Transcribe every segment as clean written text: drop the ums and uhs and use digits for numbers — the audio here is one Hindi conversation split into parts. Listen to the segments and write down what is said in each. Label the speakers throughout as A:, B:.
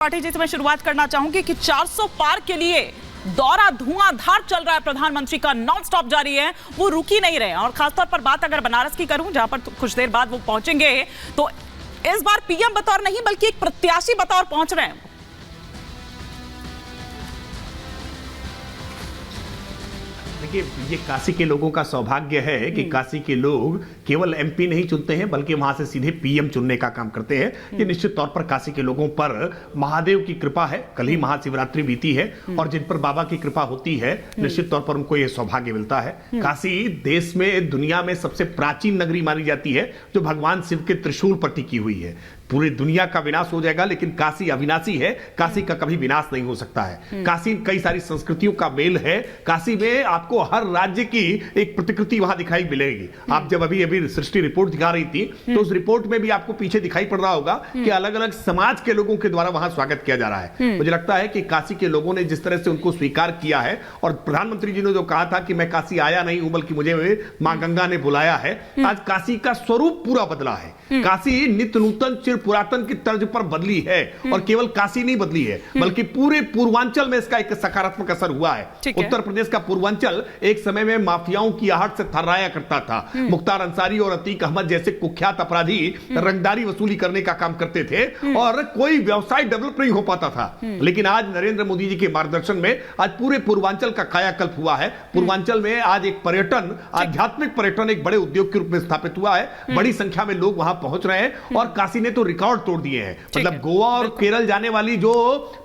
A: त्रिपाठी जी से मैं शुरुआत करना चाहूंगी कि 400 पार के लिए दौरा धुआंधार चल रहा है। प्रधानमंत्री का नॉन स्टॉप जारी है, वो रुक ही नहीं रहे। और खासतौर पर बात अगर बनारस की करूं, जहां पर कुछ देर बाद वो पहुंचेंगे, तो इस बार पीएम बतौर नहीं बल्कि एक प्रत्याशी बतौर पहुंच रहे हैं।
B: देखिए, ये काशी के लोगों का सौभाग्य है कि काशी के लोग केवल एमपी नहीं चुनते हैं बल्कि वहां से सीधे पीएम चुनने का काम करते हैं। ये निश्चित तौर पर काशी के लोगों पर महादेव की कृपा है। कल ही महाशिवरात्रि बीती है और जिन पर बाबा की कृपा होती है निश्चित तौर पर उनको ये सौभाग्य मिलता है। काशी देश में, दुनिया में सबसे प्राचीन नगरी मानी जाती है जो भगवान शिव के त्रिशूल पर टिकी हुई है। पूरी दुनिया का विनाश हो जाएगा लेकिन काशी अविनाशी है। काशी का कभी विनाश नहीं हो सकता है। काशी कई सारी संस्कृतियों का मेल है। काशी में आपको हर राज्य की एक प्रतिकृति वहां दिखाई मिलेगी। आप जब अभी सृष्टि रिपोर्ट दिखा रही थी तो उस रिपोर्ट में भी आपको पीछे दिखाई पड़ रहा होगा कि अलग अलग समाज के लोगों के द्वारा वहां स्वागत किया जा रहा है। मुझे लगता है कि काशी के लोगों ने जिस तरह से उनको स्वीकार किया है, और प्रधानमंत्री जी ने जो कहा था कि मैं काशी आया नहीं हूं बल्कि मुझे मां गंगा ने बुलाया है, आज काशी का स्वरूप पूरा बदला है। काशी नित्य नूतन चिर पुरातन की तर्ज पर बदली है। और केवल काशी नहीं बदली है बल्कि पूरे पूर्वांचल में इसका एक सकारात्मक असर हुआ है। उत्तर प्रदेश का पूर्वांचल एक समय में माफियाओं की आहट से थर्राया करता था। मुख्तार अंसारी और अतीक अहमद जैसे कुख्यात अपराधी रंगदारी वसूली करने का काम करते थे और कोई व्यवसाय डेवलप नहीं हो पाता था। लेकिन आज नरेंद्र मोदी जी के मार्गदर्शन में आज पूरे पूर्वांचल का कायाकल्प हुआ है। पूर्वांचल में आज एक पर्यटन, आध्यात्मिक पर्यटन एक बड़े उद्योग के रूप में स्थापित हुआ है। बड़ी संख्या में लोग वहां पहुंच रहे हैं और काशी ने तो रिकॉर्ड तोड़ दिए हैं। मतलब गोवा और केरल जाने वाली जो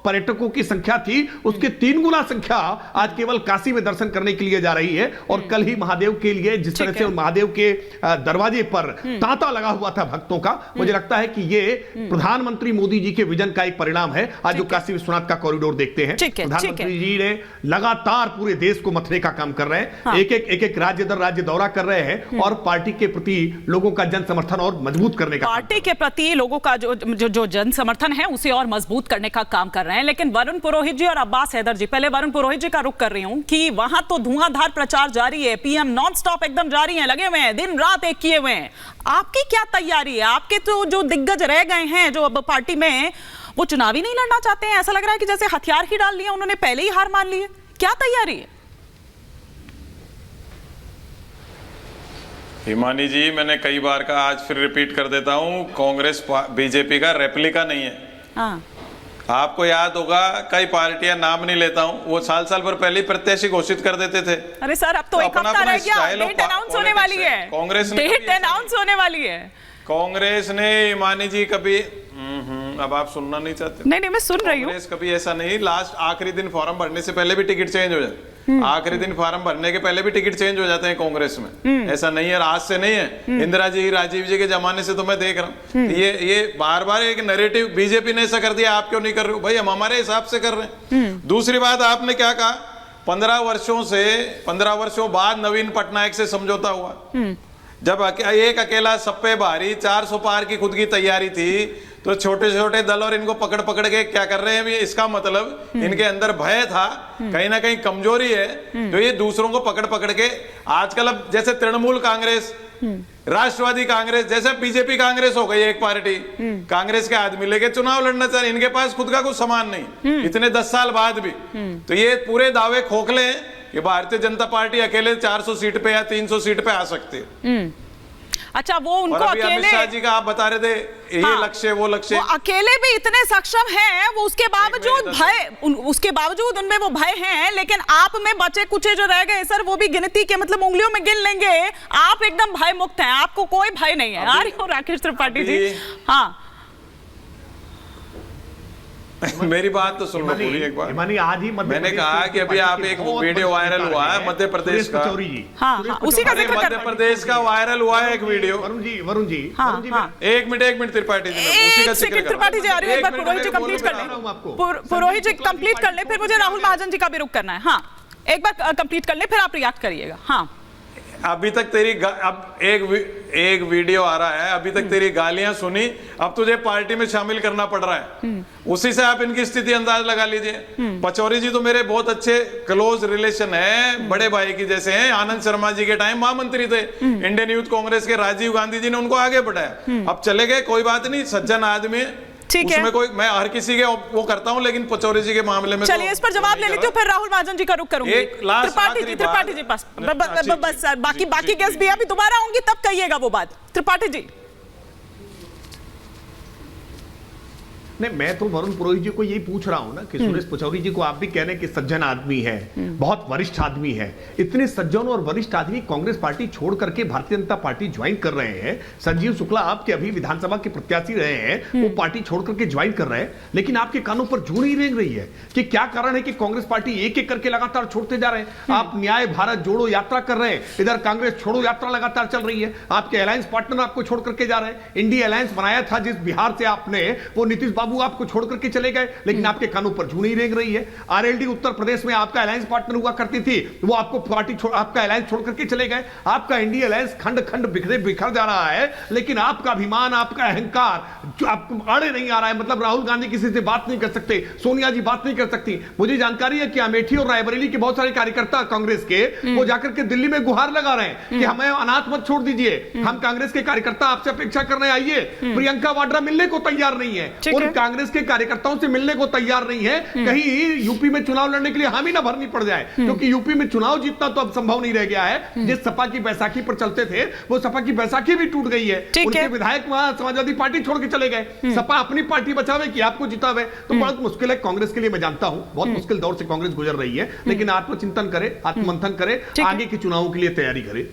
B: पर्यटकों की संख्या थी उसके 3 गुना संख्या आज केवल काशी में दर्शन करने के लिए जा रही है। और कल ही महादेव के लिए जिस तरह से महादेव के दरवाजे पर तांता लगा हुआ था भक्तों का, मुझे लगता है कि ये प्रधानमंत्री मोदी जी के विजन का एक परिणाम है। आज जो काशी विश्वनाथ का कॉरिडोर देखते हैं, प्रधानमंत्री जी ने लगातार पूरे देश को मथने का काम कर रहे हैं। एक एक राज्य दर राज्य दौरा कर रहे हैं और पार्टी के प्रति लोगों का जन समर्थन और मजबूत करने का,
A: पार्टी के प्रति लोगों का जो जन समर्थन है उसे और मजबूत करने का काम कर रहे हैं। लेकिन वरुण पुरोहित जी और अब्बास हैदर जी, पहले वरुण पुरोहित जी का रुख कर रही हूं कि वहां तो धुआंधार प्रचार जारी है, पीएम नॉन स्टॉप एकदम जारी है, लगे हुए हैं, दिन रात एक किए हुए हैं। आपकी क्या तैयारी है? आपके तो जो दिग्गज रह गए हैं जो अब पार्टी में, वो चुनावी नहीं लड़ना चाहते हैं। ऐसा लग रहा है कि जैसे हथियार ही डाल लिया उन्होंने, पहले ही हार मान ली है। क्या तैयारी है?
C: हिमानी जी, मैंने कई बार कहा, आज फिर रिपीट कर देता हूं, कांग्रेस बीजेपी का रेप्लिका नहीं है। हाँ। आपको याद होगा, कई पार्टियां, नाम नहीं लेता हूं, वो साल भर पहले ही प्रत्याशी घोषित कर देते थे।
A: अरे सर, अब तो एक हफ्ता रह गया, डेट अनाउंस होने वाली है। कांग्रेस ने डेट अनाउंस होने वाली है।
C: कांग्रेस ने, हिमानी जी, कभी अब आप सुनना नहीं चाहते?
A: नहीं, मैं सुन रही हूँ।
C: कांग्रेस कभी ऐसा नहीं, लास्ट आखिरी दिन फॉर्म भरने से पहले भी टिकट चेंज हो जाते, आखिरी दिन फॉर्म भरने के पहले भी टिकट चेंज हो जाते हैं कांग्रेस में। ऐसा नहीं है, आज से नहीं है, इंदिरा जी, राजीव जी के जमाने से तो मैं देख रहा हूँ। ये बार बार एक नैरेटिव, बीजेपी ने ऐसा कर दिया, आप क्यों नहीं कर रहे हो? भाई, हम हमारे हिसाब से कर रहे हैं। दूसरी बात, आपने क्या कहा, 15 वर्षों बाद नवीन पटनायक से समझौता हुआ। जब एक अकेला सप्पे भारी 400 पार की खुद की तैयारी थी, तो छोटे छोटे दल और इनको पकड़ पकड़ के क्या कर रहे हैं? इसका मतलब इनके अंदर भय था, कहीं ना कहीं कमजोरी है, तो ये दूसरों को पकड़ पकड़ के आजकल, अब जैसे तृणमूल कांग्रेस, राष्ट्रवादी कांग्रेस, जैसे बीजेपी कांग्रेस हो गई एक पार्टी, कांग्रेस के आदमी लेके चुनाव लड़ना चाह रहे, इनके पास खुद का कुछ सामान नहीं, इतने 10 साल बाद भी। तो ये पूरे दावे खोखले हैं कि भारतीय जनता पार्टी अकेले 400 सीट पे या 300 सीट पे आ सकती है।
A: अच्छा, वो उनको अकेले,
C: अमित शाह जी का आप बता रहे थे, ये लक्ष्य वो लक्ष्य,
A: वो अकेले भी इतने सक्षम हैं, वो उसके बावजूद उसके बावजूद उनमें वो भय हैं। लेकिन आप में बचे कुचे जो रह गए सर, वो भी गिनती के मतलब उंगलियों में गिन लेंगे। आप एकदम भय मुक्त हैं, आपको कोई भय नहीं है। आ रही हो राकेश त्रिपाठी जी? हाँ,
C: मेरी बात तो सुन लो पूरी एक बार।
B: आज ही
C: मैंने कहा कि अभी आप एक वीडियो वायरल हुआ है मध्य प्रदेश का,
A: उसी का जिक्र
C: मध्य प्रदेश का वायरल हुआ है एक वीडियो।
B: वरुण जी,
C: एक मिनट त्रिपाठी जी, उसी का जिक्र
A: त्रिपाठी जी, एक बार पुरोहित जी कंप्लीट कर लें, पुरोहित जी कंप्लीट कर लें, फिर मुझे राहुल महाजन जी का भी रुख करना है। हाँ, एक बार कंप्लीट कर लें, फिर आप रिएक्ट करिएगा। हाँ,
C: अभी तक तेरी अब एक वीडियो आ रहा है, अभी तक तेरी गालियां सुनी, अब तुझे पार्टी में शामिल करना पड़ रहा है। उसी से आप इनकी स्थिति अंदाज लगा लीजिए। पचौरी जी तो मेरे बहुत अच्छे क्लोज रिलेशन है, बड़े भाई की जैसे हैं। आनंद शर्मा जी के टाइम महामंत्री थे इंडियन यूथ कांग्रेस के, राजीव गांधी जी ने उनको आगे बढ़ाया। अब चले गए, कोई बात नहीं, सज्जन आदमी।
A: ठीक है।
C: उसमें कोई, मैं हर किसी के वो करता हूं, लेकिन पचौरी जी के मामले में
A: चलिए इस पर जवाब ले लेती हूँ, फिर राहुल महाजन जी का रुख करूंगी। त्रिपाठी जी पास बस सर, बाकी गेस्ट भी अभी दोबारा आऊंगी तब कहिएगा वो बात। त्रिपाठी जी।
B: नहीं, मैं तो वरुण पुरोहित जी को यही पूछ रहा हूं ना कि सुरेश पचौरी जी को आप भी कह रहे हैं कि सज्जन आदमी है, बहुत वरिष्ठ आदमी है। इतने सज्जन और वरिष्ठ आदमी कांग्रेस पार्टी छोड़ करके भारतीय जनता पार्टी ज्वाइन कर रहे हैं। संजीव शुक्ला आपके अभी विधानसभा के प्रत्याशी रहे हैं, वो पार्टी छोड़ करके ज्वाइन कर रहे हैं, लेकिन आपके कानों पर जू नहीं रेंग रही है कि क्या कारण है कि कांग्रेस पार्टी एक एक करके लगातार छोड़ते जा रहे हैं। आप न्याय भारत जोड़ो यात्रा कर रहे हैं, इधर कांग्रेस छोड़ो यात्रा लगातार चल रही है। आपके अलायंस पार्टनर आपको छोड़ करके जा रहे हैं। इंडिया अलायंस बनाया था जिस बिहार से आपने, वो नीतीश बाबू आपको छोड़ करके चले गए, लेकिन आपके कानों पर जू नहीं रेंग रही है। आरएलडी उत्तर प्रदेश में आपका अलायंस पार्टनर हुआ करती थी, वो आपको पार्टी आपका अलायंस छोड़ करके चले गए। आपका इंडिया अलायंस खंड खंड बिखर जा रहा है, लेकिन आपका अभिमान, आपका अहंकार जो आपको आड़े नहीं आ रहा है। मतलब राहुल गांधी किसी से बात नहीं कर सकते, सोनिया जी बात नहीं कर सकती। मुझे जानकारी है कि अमेठी और रायबरेली के बहुत सारे कार्यकर्ता कांग्रेस के, वो जाकर के दिल्ली में गुहार लगा रहे हैं कि हमें अनाथ मत छोड़ दीजिए, हम कांग्रेस के कार्यकर्ता आपसे अपेक्षा करने आइए। प्रियंका वाड्रा मिलने को तैयार नहीं है, उन कांग्रेस के कार्यकर्ताओं से मिलने को तैयार नहीं है। कहीं यूपी में चुनाव लड़ने के लिए हामी ना भरनी पड़ जाए, क्योंकि यूपी में चुनाव जीतना तो अब संभव नहीं रह गया है। जिस सपा की बैसाखी पर चलते थे, वो सपा की बैसाखी भी टूट गई है। उनके विधायक वहां समाजवादी पार्टी छोड़ के चले गए। सपा अपनी पार्टी बचावे कि आपको जितावे, तो बहुत मुश्किल है कांग्रेस के लिए। मैं जानता हूं बहुत मुश्किल दौर से कांग्रेस गुजर रही है, लेकिन आत्मचिंतन करे, आत्ममंथन करे, आगे के चुनावों के लिए तैयारी करे।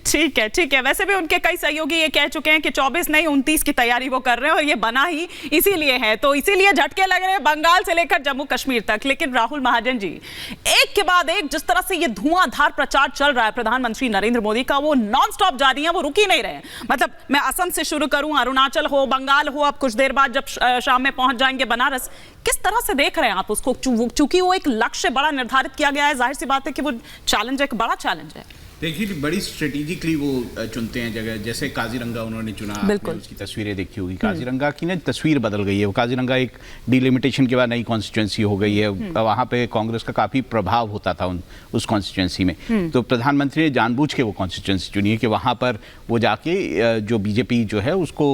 A: ठीक है। वैसे भी उनके कई सहयोगी ये कह चुके हैं कि 24 नहीं 29 की तैयारी वो कर रहे हैं, और ये बना ही इसीलिए है, तो इसीलिए झटके लग रहे हैं बंगाल से लेकर जम्मू कश्मीर तक। लेकिन राहुल महाजन जी, एक के बाद एक जिस तरह से ये धुआंधार प्रचार चल रहा है प्रधानमंत्री नरेंद्र मोदी का, वो नॉन स्टॉप जारी है, वो रुक ही नहीं रहे हैं। मतलब मैं असम से शुरू करूं, अरुणाचल हो, बंगाल हो, अब कुछ देर बाद जब शाम में पहुंच जाएंगे बनारस। किस तरह से देख रहे हैं आप उसको, चूंकि वो एक लक्ष्य बड़ा निर्धारित किया गया है, जाहिर सी बात है कि वो चैलेंज एक बड़ा चैलेंज है।
D: देखिए, बड़ी स्ट्रेटेजिकली वो चुनते हैं जगह, जैसे काजीरंगा उन्होंने चुना, उसकी तस्वीरें देखी होगी। काजीरंगा की ना तस्वीर बदल गई है। वो काजीरंगा एक डिलिमिटेशन के बाद नई कॉन्स्टिट्यूंसी हो गई है। वहाँ पे कांग्रेस का काफ़ी प्रभाव होता था उस कॉन्स्टिट्यूंसी में। तो प्रधानमंत्री ने जानबूझ के वो कॉन्स्टिट्यूंसी चुनी है कि वहाँ पर वो जाके जो बीजेपी जो है उसको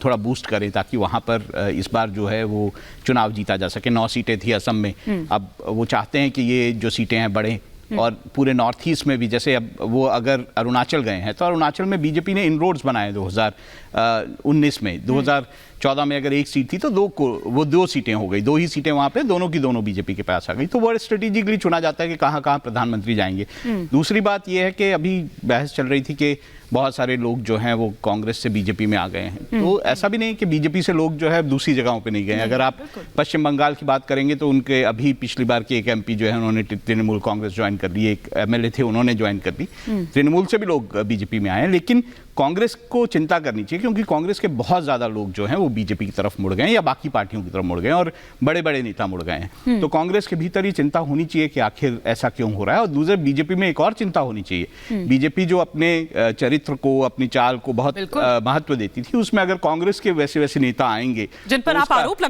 D: थोड़ा बूस्ट करे, ताकि वहाँ पर इस बार जो है वो चुनाव जीता जा सके। 9 सीटें थी असम में, अब वो चाहते हैं कि ये जो सीटें हैं बढ़ें। और पूरे नॉर्थ ईस्ट में भी, जैसे अब वो अगर अरुणाचल गए हैं तो अरुणाचल में बीजेपी ने इनरोड्स बनाए 2019 में। 2014 में अगर 1 सीट थी तो 2 सीटें हो गई, 2 ही सीटें वहाँ पे दोनों की दोनों बीजेपी के पास आ गई। तो वो स्ट्रेटेजिकली चुना जाता है कि कहाँ कहाँ प्रधानमंत्री जाएंगे। दूसरी बात यह है कि अभी बहस चल रही थी कि बहुत सारे लोग जो हैं वो कांग्रेस से बीजेपी में आ गए हैं। तो ऐसा भी नहीं कि बीजेपी से लोग जो है दूसरी जगहों पे नहीं गए। अगर आप पश्चिम बंगाल की बात करेंगे तो उनके अभी पिछली बार के एक एमपी जो है उन्होंने तृणमूल कांग्रेस ज्वाइन कर ली, एक एमएलए थे उन्होंने ज्वाइन कर ली। तृणमूल से भी लोग बीजेपी में आए हैं, लेकिन कांग्रेस को चिंता करनी चाहिए, क्योंकि कांग्रेस के बहुत ज़्यादा लोग जो हैं वो बीजेपी की तरफ मुड़ गए हैं या बाकी पार्टियों की तरफ मुड़ गए हैं, और बड़े बड़े नेता मुड़ गए हैं। तो कांग्रेस के भीतर ये चिंता होनी चाहिए कि आखिर ऐसा क्यों हो रहा है। और दूसरे बीजेपी में एक और चिंता होनी चाहिए। बीजेपी जो अपने चरित्र को, अपनी चाल को बहुत महत्व देती थी, उसमें अगर कांग्रेस के वैसे वैसे नेता आएंगे
A: जिन पर आप आरोप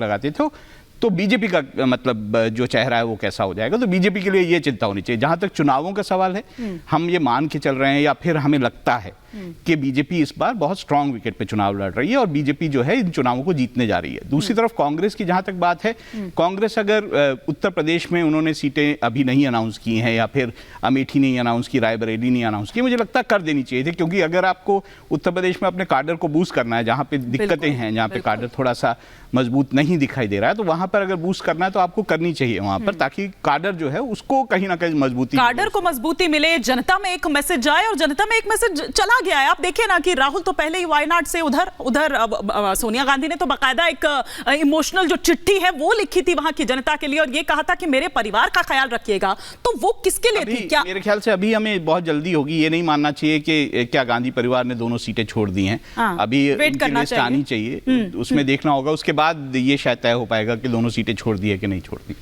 A: लगाते थे,
D: तो बीजेपी का मतलब जो चेहरा है वो कैसा हो जाएगा। तो बीजेपी के लिए ये चिंता होनी चाहिए। जहां तक चुनावों का सवाल है, हम ये मान के चल रहे हैं या फिर हमें लगता है कि बीजेपी इस बार बहुत स्ट्रांग विकेट पे चुनाव लड़ रही है और बीजेपी जो है इन चुनावों को जीतने जा रही है। दूसरी तरफ कांग्रेस की जहां तक बात है, कांग्रेस अगर उत्तर प्रदेश में उन्होंने सीटें अभी नहीं अनाउंस की हैं या फिर अमेठी नहीं अनाउंस की, रायबरेली नहीं अनाउंस की, मुझे लगता है कर देनी चाहिए थी। क्योंकि अगर आपको उत्तर प्रदेश में अपने काडर को बूस्ट करना है, जहाँ पे दिक्कतें हैं, जहाँ पे काडर थोड़ा सा मजबूत नहीं दिखाई दे रहा है, तो वहां पर अगर बूस्ट करना है तो आपको करनी चाहिए वहां पर, ताकि काडर जो है उसको कहीं ना कहीं मजबूती,
A: काडर को मजबूती मिले, जनता में एक मैसेज जाए। और जनता में एक मैसेज चला गया है। आप देखिए ना कि राहुल तो पहले ही वायनाड से उधर सोनिया गांधी ने तो बाकायदा एक इमोशनल जो चिट्ठी है वो लिखी थी वहां की जनता के लिए, और ये कहा था कि मेरे परिवार का ख्याल रखिएगा। तो वो किसके लिए थी? क्या
D: मेरे ख्याल से अभी हमें बहुत जल्दी होगी, ये नहीं मानना चाहिए कि क्या गांधी परिवार ने दोनों सीटें छोड़ दी हैं। अभी लिस्ट आनी चाहिए, उसमें देखना होगा, उसके बाद ये शायद तय हो पाएगा कि दोनों सीटें छोड़ दी है कि नहीं छोड़ दी।